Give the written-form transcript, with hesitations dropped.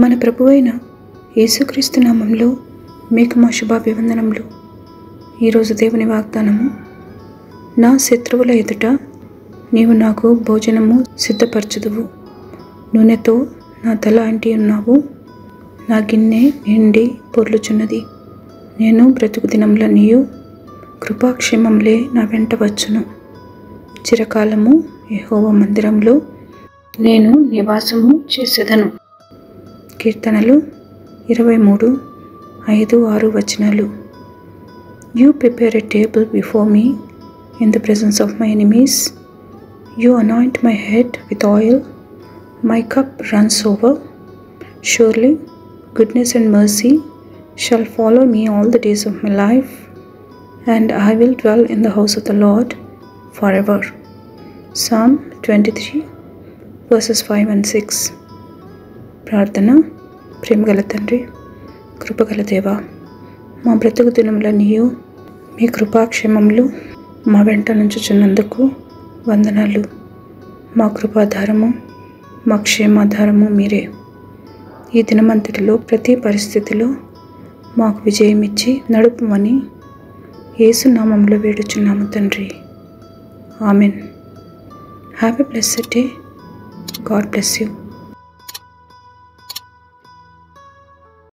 మన ప్రభువైన యేసుక్రీస్తు నామంలో మీకు మా శుభాభివందనములు. ఈరోజు దేవుని వాగ్దానము, నా శత్రువుల ఎదుట నీవు నాకు భోజనము సిద్ధపరచుదువు, నూనెతో నా తల అంటి ఉన్నావు, నా గిన్నె నిండి పొర్లుచున్నది. నేను బ్రతుకు దినములన్నీయు కృపాక్షేమములే నా వెంట వచ్చును. చిరకాలము యెహోవా మందిరంలో నేను నివాసము చేసేదను. కీర్తనలు 23:5-6 వచనాలు. You prepare a table before me in the presence of my enemies. You anoint my head with oil. My cup runs over. Surely goodness and mercy shall follow me all the days of my life, and I will dwell in the house of the Lord forever. Psalm 23:5-6. ప్రార్థన. ప్రేమగల తండ్రి, కృపగల దేవా, మా బ్రతుకు దినములన్నీయు మీ కృపాక్షేమములు మా వెంట నుంచుచున్నందుకు వందనాలు. మా కృపాధారము, మా క్షేమాధారము మీరే. ఈ దినమంతటిలో ప్రతి పరిస్థితిలో మాకు విజయం ఇచ్చి నడుపుమని యేసు నామములో వేడుచున్నాము తండ్రి. Amen. Have a blessed day. God bless you.